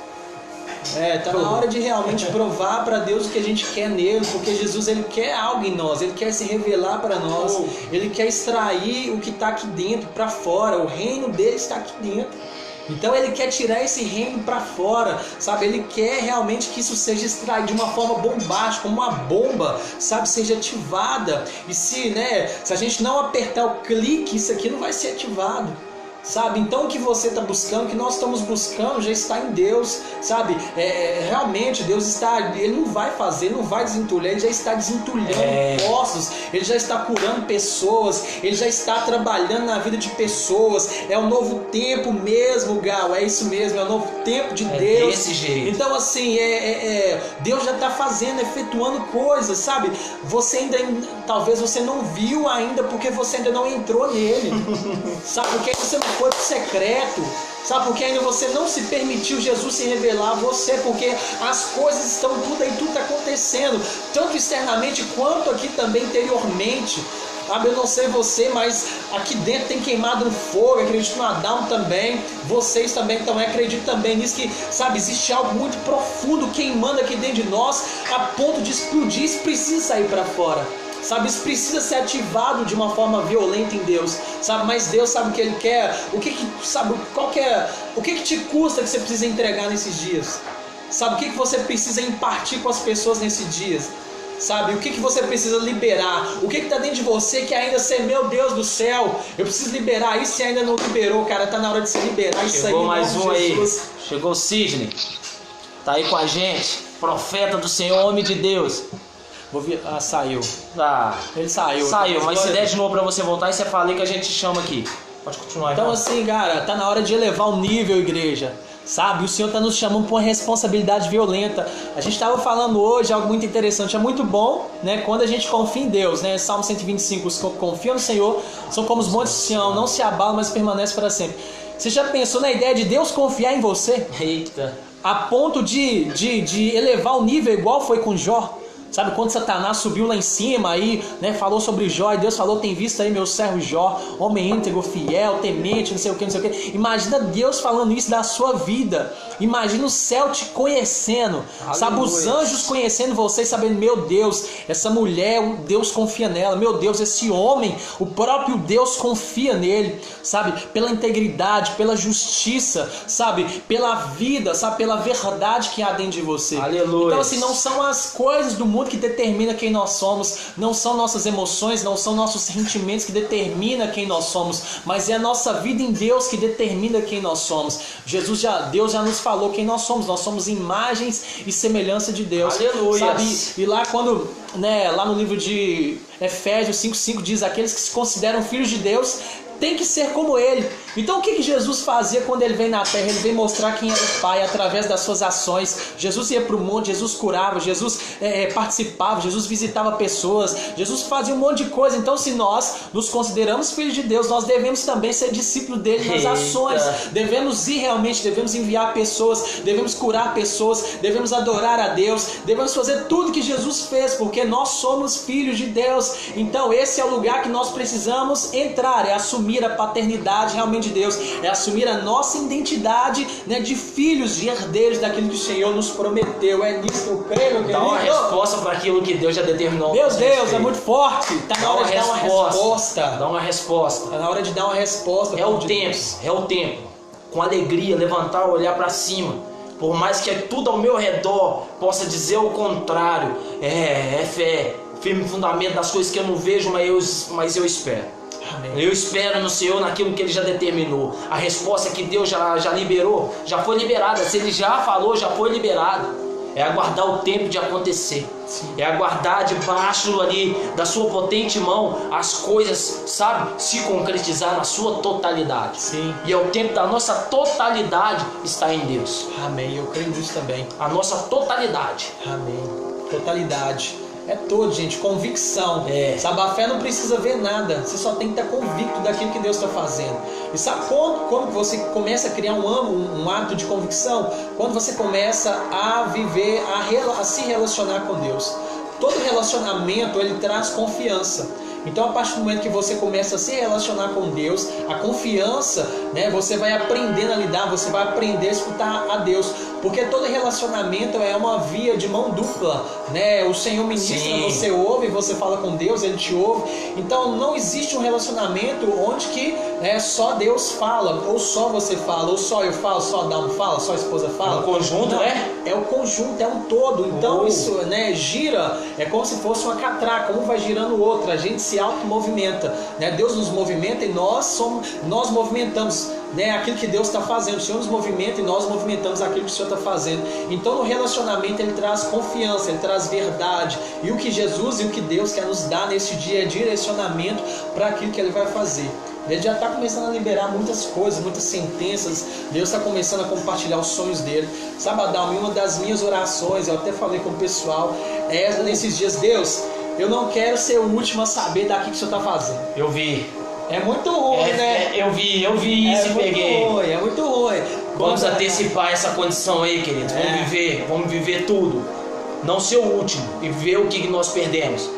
Tá na hora de realmente provar para Deus o que a gente quer nele, porque Jesus, ele quer algo em nós, ele quer se revelar para nós, ele quer extrair o que está aqui dentro para fora, o reino dele está aqui dentro. Então ele quer tirar esse reino para fora, sabe? Ele quer realmente que isso seja extraído de uma forma bombástica, como uma bomba, sabe? Seja ativada. E se a gente não apertar o clique, isso aqui não vai ser ativado. Sabe? Então o que você está buscando, o que nós estamos buscando já está em Deus, sabe? Realmente Deus está, ele não vai fazer, não vai desentulhar, ele já está desentulhando postos, ele já está curando pessoas, ele já está trabalhando na vida de pessoas. É o novo tempo mesmo, Gal, é isso mesmo, é o novo tempo de Deus. Desse jeito. Então assim, Deus já está fazendo, efetuando coisas, sabe? Você ainda, talvez você não viu ainda porque você ainda não entrou nele. Sabe? Porque você não foi pro secreto, sabe? Porque ainda você não se permitiu Jesus se revelar a você, porque as coisas estão tudo aí, tudo está acontecendo, tanto externamente quanto aqui também interiormente. Sabe? Eu não sei você, mas aqui dentro tem queimado um fogo. Acredito no Adão também, vocês também estão, acredito também nisso, que, sabe, existe algo muito profundo queimando aqui dentro de nós, a ponto de explodir. Isso precisa sair para fora. Sabe, isso precisa ser ativado de uma forma violenta em Deus, sabe? Mas Deus sabe o que Ele quer. O que te custa que você precisa entregar nesses dias? Sabe, o que você precisa impartir com as pessoas nesses dias? Sabe, o que você precisa liberar? O que está dentro de você que ainda você, meu Deus do céu, eu preciso liberar isso e ainda não liberou, cara. Tá na hora de se liberar isso aí. Chegou mais um aí. Chegou o Sidney. Tá aí com a gente. Profeta do Senhor, homem de Deus. Saiu. Ele saiu. Saiu, mas se der de novo pra você voltar, você fala aí que a gente chama aqui. Pode continuar. Então assim, cara, tá na hora de elevar o nível, igreja. Sabe, o Senhor tá nos chamando para uma responsabilidade violenta. A gente estava falando hoje algo muito interessante. É muito bom, né, quando a gente confia em Deus, né? Salmo 125, os que confiam no Senhor são como os montes de Sião, não se abalam, mas permanecem para sempre. Você já pensou na ideia de Deus confiar em você? Eita. A ponto de elevar o nível igual foi com Jó? Sabe, quando Satanás subiu lá em cima aí, né, falou sobre Jó, e Deus falou: tem visto aí meu servo Jó, homem íntegro, fiel, temente, não sei o que, não sei o que. Imagina Deus falando isso da sua vida. Imagina o céu te conhecendo. Aleluia. Sabe, os anjos conhecendo você e sabendo: meu Deus, essa mulher, Deus confia nela. Meu Deus, esse homem, o próprio Deus confia nele. Sabe, pela integridade, pela justiça, sabe, pela vida, sabe, pela verdade que há dentro de você. Aleluia. Então assim, não são as coisas do mundo que determina quem nós somos, não são nossas emoções, não são nossos sentimentos que determina quem nós somos, mas é a nossa vida em Deus que determina quem nós somos. Deus já nos falou quem nós somos imagens e semelhança de Deus. Aleluia. Sabe? E lá quando, né, lá no livro de Efésios 5:5 diz: aqueles que se consideram filhos de Deus tem que ser como Ele. Então o que Jesus fazia quando Ele veio na terra? Ele veio mostrar quem era o Pai através das suas ações. Jesus ia para o monte, Jesus curava, Jesus participava, Jesus visitava pessoas, Jesus fazia um monte de coisa. Então se nós nos consideramos filhos de Deus, nós devemos também ser discípulos dele nas ações. Devemos ir realmente, devemos enviar pessoas, devemos curar pessoas, devemos adorar a Deus, devemos fazer tudo que Jesus fez, porque nós somos filhos de Deus. Então esse é o lugar que nós precisamos entrar, é assumir a paternidade realmente de Deus, é assumir a nossa identidade, né, de filhos, de herdeiros daquilo que o Senhor nos prometeu. É nisso que eu creio, meu querido. Dá uma resposta para aquilo que Deus já determinou. Meu Deus, é muito forte. Está na hora de dar uma resposta. Dá uma resposta. Está na hora de dar uma resposta. É o tempo. Com alegria, levantar, olhar para cima. Por mais que tudo ao meu redor possa dizer o contrário, é fé, firme fundamento das coisas que eu não vejo, mas eu espero. Amém. Eu espero no Senhor, naquilo que Ele já determinou. A resposta que Deus já liberou, já foi liberada. Se Ele já falou, já foi liberada. É aguardar o tempo de acontecer. Sim. É aguardar debaixo ali da sua potente mão as coisas, sabe, se concretizar na sua totalidade. Sim. E é o tempo da nossa totalidade está em Deus. Amém. Eu creio nisso também. A nossa totalidade. Amém. Totalidade. É todo, gente, convicção. Sabe, a fé não precisa ver nada. Você só tem que estar convicto daquilo que Deus está fazendo. E sabe como você começa a criar um hábito de convicção? Quando você começa a viver, a se relacionar com Deus. Todo relacionamento, ele traz confiança. Então, a partir do momento que você começa a se relacionar com Deus, a confiança, né, você vai aprendendo a lidar, você vai aprender a escutar a Deus. Porque todo relacionamento é uma via de mão dupla, né? O Senhor ministra, sim, você ouve, você fala com Deus, Ele te ouve. Então, não existe um relacionamento onde que só Deus fala, ou só você fala, ou só eu falo, só Adão fala, só a esposa fala. É um conjunto, não, né? É um conjunto, é um todo. Então, isso, né, gira, é como se fosse uma catraca, um vai girando o outro, a gente se automovimenta, né? Deus nos movimenta e nós movimentamos, né, aquilo que Deus está fazendo. O Senhor nos movimenta e nós movimentamos aquilo que o Senhor está fazendo. Então no relacionamento ele traz confiança, ele traz verdade. E o que Jesus e o que Deus quer nos dar nesse dia é direcionamento para aquilo que Ele vai fazer. Ele já está começando a liberar muitas coisas, muitas sentenças. Deus está começando a compartilhar os sonhos dele. Sabe, Adão, uma das minhas orações, eu até falei com o pessoal, nesses dias: Deus, eu não quero ser o último a saber daquilo que o Senhor está fazendo. Eu vi. É muito ruim, né? Eu vi isso e peguei. É muito ruim. Vamos antecipar essa condição aí, queridos. Vamos viver tudo. Não ser o último e ver o que nós perdemos.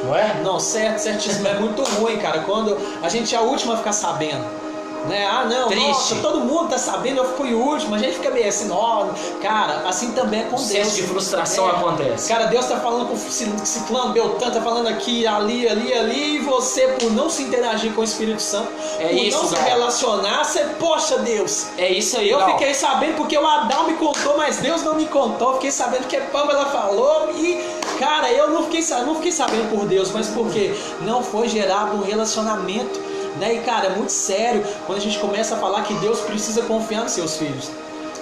Não é? Não, certíssimo. É muito ruim, cara, quando a gente é a última a ficar sabendo. Né? Ah, não, triste. Nossa, todo mundo tá sabendo, eu fui o último. A gente fica meio assim, ó, cara, assim também é com Deus. Senso de frustração acontece. Cara, Deus tá falando com Ciclano, Beltrano, tá falando aqui, ali, e você, por não se interagir com o Espírito Santo, por isso, não se relacionar, você, poxa, Deus. É isso aí, eu fiquei sabendo porque o Adão me contou, mas Deus não me contou. Fiquei sabendo que a Pamela falou e, cara, eu não fiquei sabendo por Deus, mas porque não foi gerado um relacionamento. Né? E cara, é muito sério quando a gente começa a falar que Deus precisa confiar nos seus filhos.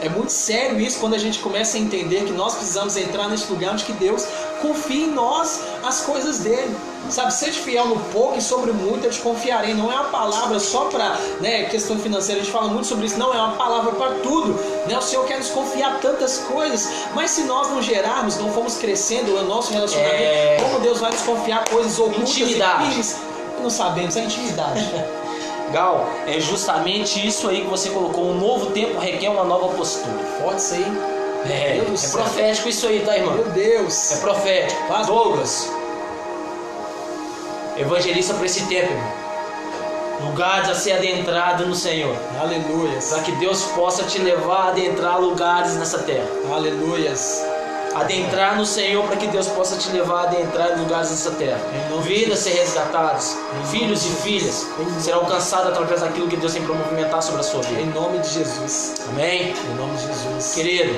É muito sério isso quando a gente começa a entender que nós precisamos entrar nesse lugar onde que Deus confia em nós as coisas dele. Sabe, seja fiel no pouco e sobre muito eu te confiarei. Não é uma palavra só para, né, questão financeira, a gente fala muito sobre isso. Não, é uma palavra para tudo, né? O Senhor quer nos confiar tantas coisas, mas se nós não gerarmos, não formos crescendo no nosso relacionamento, como Deus vai nos confiar coisas ocultas? Intimidade. Não sabemos, é intimidade. Gal, é justamente isso aí que você colocou. Um novo tempo requer uma nova postura. Pode ser, hein? É profético isso aí, tá, irmão? Meu Deus. É profético. Douglas, evangelista para esse tempo, irmão. Lugares a ser adentrado no Senhor. Aleluia. Para que Deus possa te levar a adentrar lugares nessa terra. Aleluias. Adentrar no Senhor para que Deus possa te levar a adentrar em lugares nessa terra. Vidas ser resgatadas, filhos e filhas serão alcançados através daquilo que Deus tem para movimentar sobre a sua vida. Em nome de Jesus. Amém? Em nome de Jesus. Querido,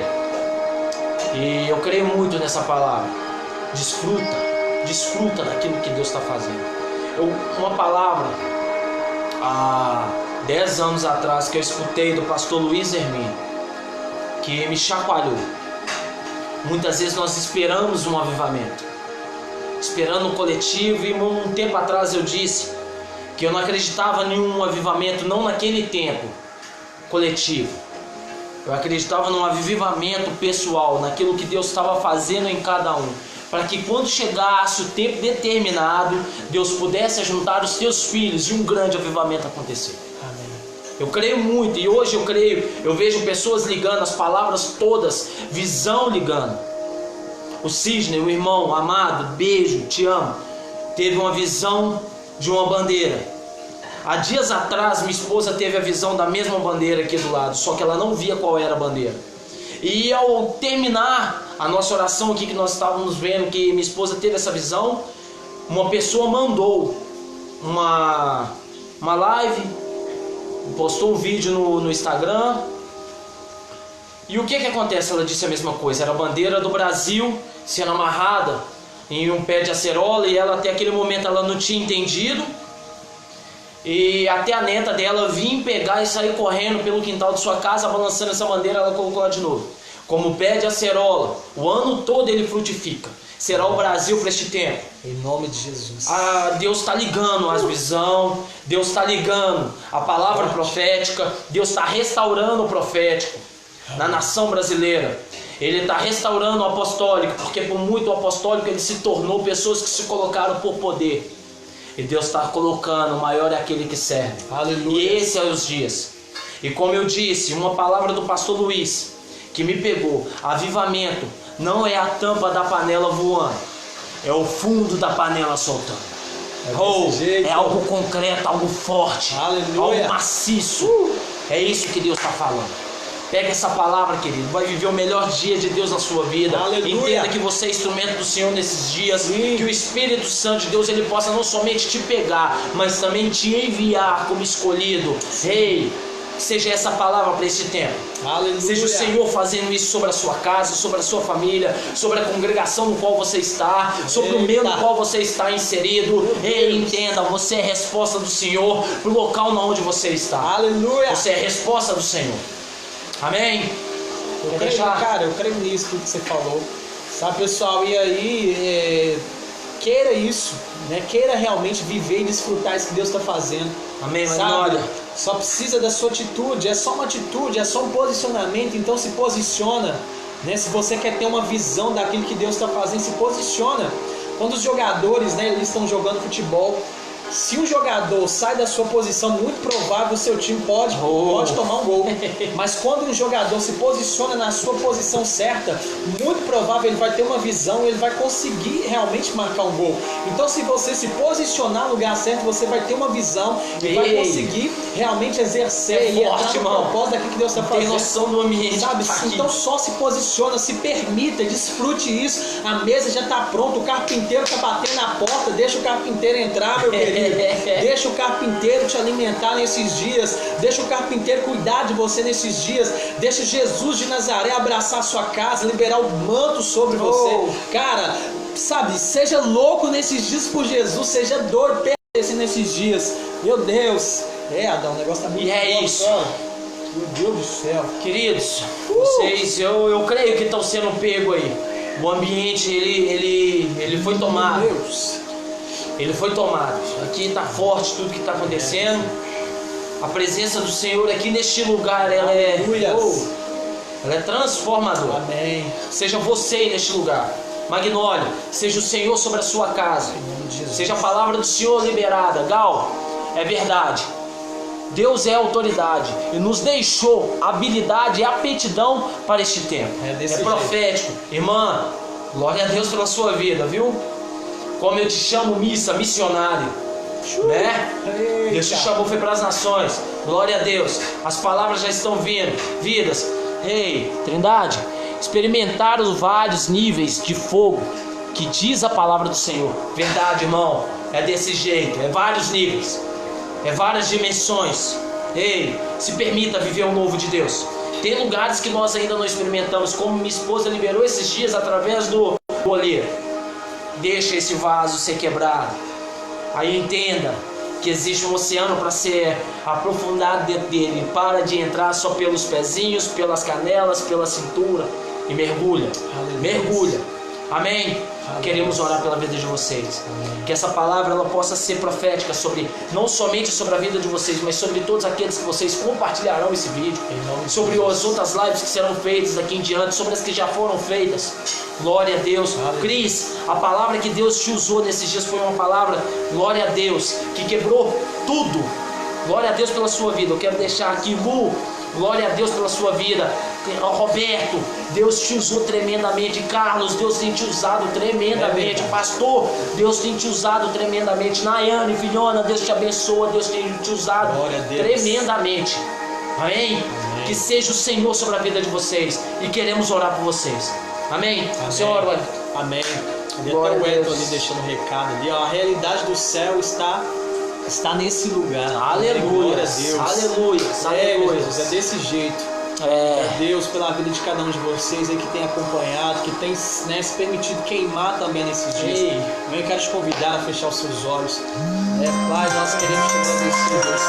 e eu creio muito nessa palavra. Desfruta daquilo que Deus está fazendo. Uma palavra há 10 anos atrás que eu escutei do pastor Luiz Hermínio, que me chacoalhou. Muitas vezes nós esperamos um avivamento, esperando um coletivo, e um tempo atrás eu disse que eu não acreditava em um avivamento, não naquele tempo coletivo. Eu acreditava num avivamento pessoal, naquilo que Deus estava fazendo em cada um, para que quando chegasse o tempo determinado, Deus pudesse juntar os teus filhos e um grande avivamento acontecer. Amém. Eu creio muito, e hoje eu creio, eu vejo pessoas ligando, as palavras todas, visão ligando. O Sidney, o irmão amado, beijo, te amo, teve uma visão de uma bandeira. Há dias atrás minha esposa teve a visão da mesma bandeira aqui do lado, só que ela não via qual era a bandeira. E ao terminar a nossa oração aqui, que nós estávamos vendo que minha esposa teve essa visão, uma pessoa mandou uma live, postou um vídeo no Instagram. E o que acontece? Ela disse a mesma coisa, era a bandeira do Brasil sendo amarrada em um pé de acerola, e ela até aquele momento ela não tinha entendido. E até a neta dela vir pegar e sair correndo pelo quintal de sua casa, balançando essa bandeira, ela colocou lá de novo. Como pé de acerola, o ano todo ele frutifica. Será o Brasil para este tempo. Em nome de Jesus. Deus está ligando as visões, Deus está ligando a palavra profética, Deus está restaurando o profético na nação brasileira. Ele está restaurando o apostólico, porque por muito o apostólico ele se tornou pessoas que se colocaram por poder. E Deus está colocando, o maior é aquele que serve. Aleluia. E esse é os dias. E como eu disse, uma palavra do pastor Luiz, que me pegou, avivamento não é a tampa da panela voando, é o fundo da panela soltando. É algo concreto, algo forte, aleluia, algo maciço. É isso que Deus está falando. Pega essa palavra, querido, vai viver o melhor dia de Deus na sua vida. Aleluia. Entenda que você é instrumento do Senhor nesses dias. Sim. Que o Espírito Santo de Deus ele possa não somente te pegar, mas também te enviar como escolhido. Ei, seja essa palavra para esse tempo. Aleluia. Seja o Senhor fazendo isso sobre a sua casa, sobre a sua família, sobre a congregação no qual você está, sobre o meio no qual você está inserido. Ei, entenda, você é resposta do Senhor para o local onde você está. Aleluia. Você é resposta do Senhor. Amém? Cara, eu creio nisso tudo que você falou. Sabe, pessoal, e aí, queira isso, né? Queira realmente viver e desfrutar isso que Deus está fazendo. Amém, sabe? Só precisa da sua atitude, é só uma atitude, é só um posicionamento, então se posiciona, né? Se você quer ter uma visão daquilo que Deus está fazendo, se posiciona. Quando os jogadores, né, eles estão jogando futebol, se um jogador sai da sua posição, muito provável o seu time pode tomar um gol. Mas quando um jogador se posiciona na sua posição certa, muito provável ele vai ter uma visão, ele vai conseguir realmente marcar um gol. Então se você se posicionar no lugar certo, você vai ter uma visão e vai conseguir realmente exercer e entrar no propósito daquilo que Deus está fazendo. Tem noção do ambiente, sabe? Então só se posiciona, se permita, desfrute isso. A mesa já está pronta, o carpinteiro está batendo na porta, deixa o carpinteiro entrar, meu querido. Deixa o carpinteiro te alimentar nesses dias. Deixa o carpinteiro cuidar de você nesses dias. Deixa Jesus de Nazaré abraçar a sua casa, liberar o manto sobre você. Cara, sabe, seja louco nesses dias por Jesus. Seja doido nesses dias. Meu Deus. Adão, o negócio tá muito E é isso. Meu Deus do céu. Queridos, vocês, eu creio que estão sendo pego aí. O ambiente, ele foi tomado. Meu Deus. Ele foi tomado. Aqui está forte tudo que está acontecendo. A presença do Senhor aqui neste lugar, ela é transformadora. Amém. Seja você aí neste lugar. Magnólio, seja o Senhor sobre a sua casa. Seja a palavra do Senhor liberada. Gal, é verdade. Deus é autoridade e nos deixou habilidade e aptidão para este tempo. É profético. Irmã, glória a Deus pela sua vida, viu? Como eu te chamo, missionário, né? Eita. Deus te chamou, foi para as nações. Glória a Deus. As palavras já estão vindo. Vidas. Ei, Trindade, experimentaram os vários níveis de fogo que diz a palavra do Senhor. Verdade, irmão. É desse jeito. É vários níveis. É várias dimensões. Ei, se permita viver o novo de Deus. Tem lugares que nós ainda não experimentamos, como minha esposa liberou esses dias através do olheiro. Deixa esse vaso ser quebrado. Aí entenda que existe um oceano para ser aprofundado dentro dele. Para de entrar só pelos pezinhos, pelas canelas, pela cintura. E mergulha. Mergulha. Amém? Queremos orar pela vida de vocês. Que essa palavra ela possa ser profética sobre, não somente sobre a vida de vocês, mas sobre todos aqueles que vocês compartilharão esse vídeo, sobre as outras lives que serão feitas daqui em diante, sobre as que já foram feitas. Glória a Deus. Cris, a palavra que Deus te usou nesses dias foi uma palavra, glória a Deus, que quebrou tudo. Glória a Deus pela sua vida. Eu quero deixar aqui, Lu, glória a Deus pela sua vida. Roberto, Deus te usou tremendamente. Carlos, Deus tem te usado tremendamente. Pastor, Deus tem te usado tremendamente. Nayane, filhona, Deus te abençoa. Deus tem te usado tremendamente. Amém? Que seja o Senhor sobre a vida de vocês. E queremos orar por vocês. Amém? Senhor, olha. Amém. Até o Edson ali deixando um recado ali. Ó, a realidade do céu está nesse lugar. Aleluia. Deus. Aleluia. Aleluia. Jesus, é desse jeito. É Deus pela vida de cada um de vocês aí que tem acompanhado, que tem, né, se permitido queimar também nesses dias. Eu quero te convidar a fechar os seus olhos. Pai, nós queremos te agradecer, Deus.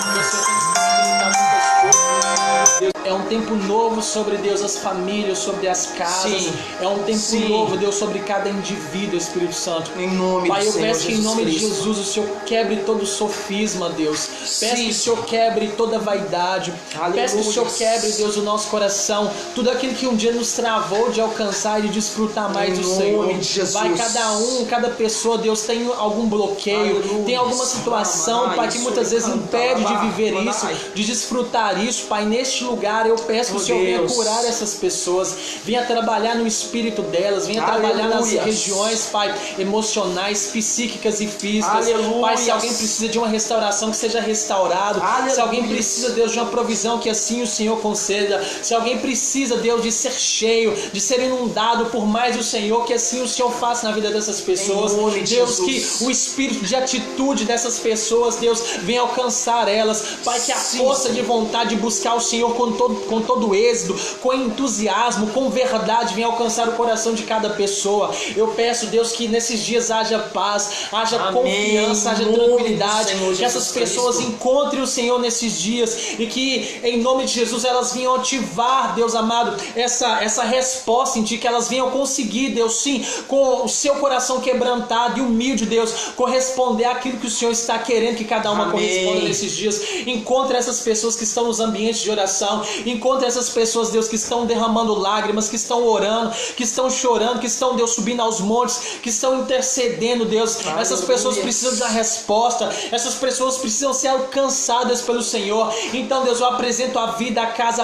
Porque o Senhor tem experimentado muitas coisas, Deus. É um tempo novo sobre Deus, as famílias, sobre as casas. Sim. É um tempo Sim. novo, Deus, sobre cada indivíduo, Espírito Santo. Em nome Pai, do eu Senhor peço que em nome de Cristo. Jesus o Senhor quebre todo sofisma, Deus. Peço Sim. que o Senhor quebre toda vaidade. Aleluia. Peço que o Senhor quebre, Deus, o nosso coração. Tudo aquilo que um dia nos travou de alcançar e de desfrutar mais Em do nome Senhor. de Jesus. Vai, cada pessoa, Deus, tem algum bloqueio, Aleluia. tem alguma situação, Pai, que muitas vezes impede de viver isso, de desfrutar isso. Pai, neste lugar eu peço que o Senhor venha curar essas pessoas, venha trabalhar no espírito delas, venha trabalhar nas regiões, Pai, emocionais, psíquicas e físicas. Aleluia. Pai, se alguém precisa de uma restauração, que seja restaurado. Aleluia. Se alguém precisa, Deus, de uma provisão, que assim o Senhor conceda. Se alguém precisa, Deus, de ser cheio, de ser inundado por mais do Senhor, que assim o Senhor faça na vida dessas pessoas. Em nome de Deus, Jesus. que o espírito de atitude dessas pessoas, Deus, venha alcançar elas. Pai, que a força de vontade de buscar o Senhor com todo êxito, com entusiasmo, com verdade, venha alcançar o coração de cada pessoa. Eu peço, Deus, que nesses dias haja paz, haja confiança, haja tranquilidade, que essas pessoas encontrem o Senhor nesses dias e que em nome de Jesus elas venham ativar, Deus amado, essa resposta em Ti, que elas venham conseguir, Deus, sim, com o seu coração quebrantado e humilde, Deus, corresponder àquilo que o Senhor está querendo que cada uma corresponda nesses dias. Encontre essas pessoas que estão nos ambientes de oração, encontre essas pessoas, Deus, que estão derramando lágrimas, que estão orando, que estão chorando, que estão, Deus, subindo aos montes, que estão intercedendo, Deus. Essas pessoas precisam de uma resposta, essas pessoas precisam ser alcançadas pelo Senhor. Então, Deus, eu apresento a vida, a casa,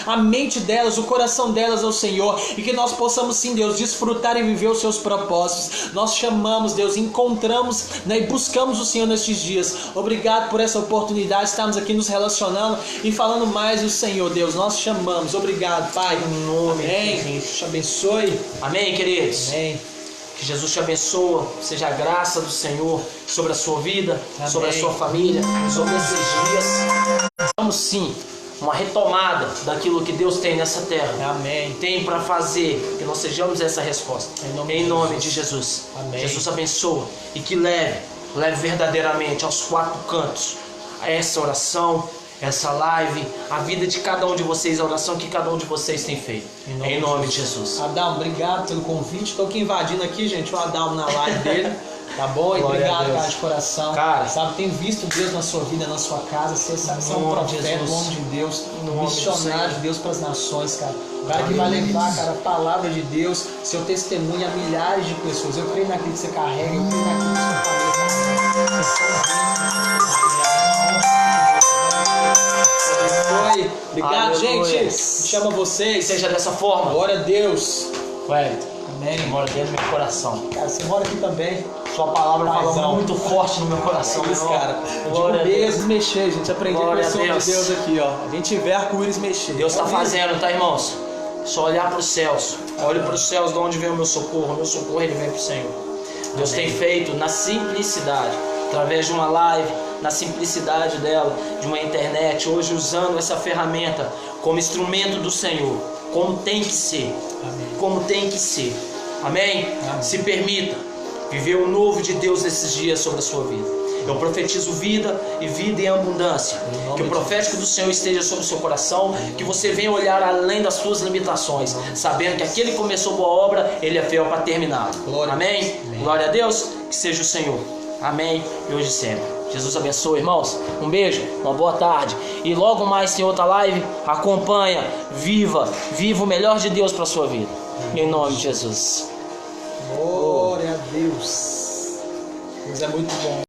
a mente delas, o coração delas ao Senhor, e que nós possamos, sim, Deus, desfrutar e viver os seus propósitos. Nós chamamos, Deus, encontramos, né, e buscamos o Senhor nestes dias. Obrigado por essa oportunidade, estamos aqui nos relacionando e falando mais do Senhor, Deus. Nós chamamos. Obrigado, Pai. Amém. Te abençoe. Amém, queridos. Amém. Que Jesus te abençoe, seja a graça do Senhor sobre a sua vida, Amém. sobre a sua família, sobre esses dias. Vamos sim, uma retomada daquilo que Deus tem nessa terra. Amém. Tem para fazer, que nós sejamos essa resposta. Em nome de Jesus. Amém. Jesus abençoa e que leve verdadeiramente aos quatro cantos essa oração, essa live, a vida de cada um de vocês, a oração que cada um de vocês tem feito. Em nome de Jesus. Adão, obrigado pelo convite. Estou aqui invadindo aqui, gente, o Adão na live dele. Tá bom? E Glória a obrigado, Deus. cara, de coração. Cara, sabe, tem visto Deus na sua vida, na sua casa. Você sabe, você é um profeta, um homem de Deus, missionário de Deus para as nações, cara. O cara que vai levar, cara, a palavra de Deus, seu testemunho a milhares de pessoas. Eu creio naquilo que você carrega, eu creio naquilo que você foi. Obrigado, Aleluia. gente. Chama vocês. seja dessa forma. Glória a Deus. Ué, Amém. mora dentro do meu coração. Cara, você mora aqui também. Sua palavra Paizão. fala muito forte no meu coração. É isso, meu irmão. cara. Eu Glória a digo Deus. mesmo mexer, gente. Aprendi com Glória o a som de Deus. Deus aqui, ó. A gente tiver arco-íris mexer. Deus está fazendo, tá, irmãos? Só olhar para os céus. Olhe para os céus, de onde vem o meu socorro. O meu socorro, ele vem para o Senhor. Deus tem feito na simplicidade, através de uma live, na simplicidade dela, de uma internet, hoje usando essa ferramenta como instrumento do Senhor, como tem que ser. Amém. Como tem que ser. Amém? Amém. Se permita viver o novo de Deus nesses dias sobre a sua vida. Eu profetizo vida e vida em abundância. Que o profético do Senhor esteja sobre o seu coração, que você venha olhar além das suas limitações, sabendo que aquele que começou boa obra, Ele é fiel para terminar. Amém? Glória a Deus, que seja o Senhor. Amém, e hoje e sempre. Jesus abençoe, irmãos. Um beijo, uma boa tarde. E logo mais tem outra live. Acompanha, viva o melhor de Deus para a sua vida. Em nome de Jesus. Glória a Deus. Deus é muito bom.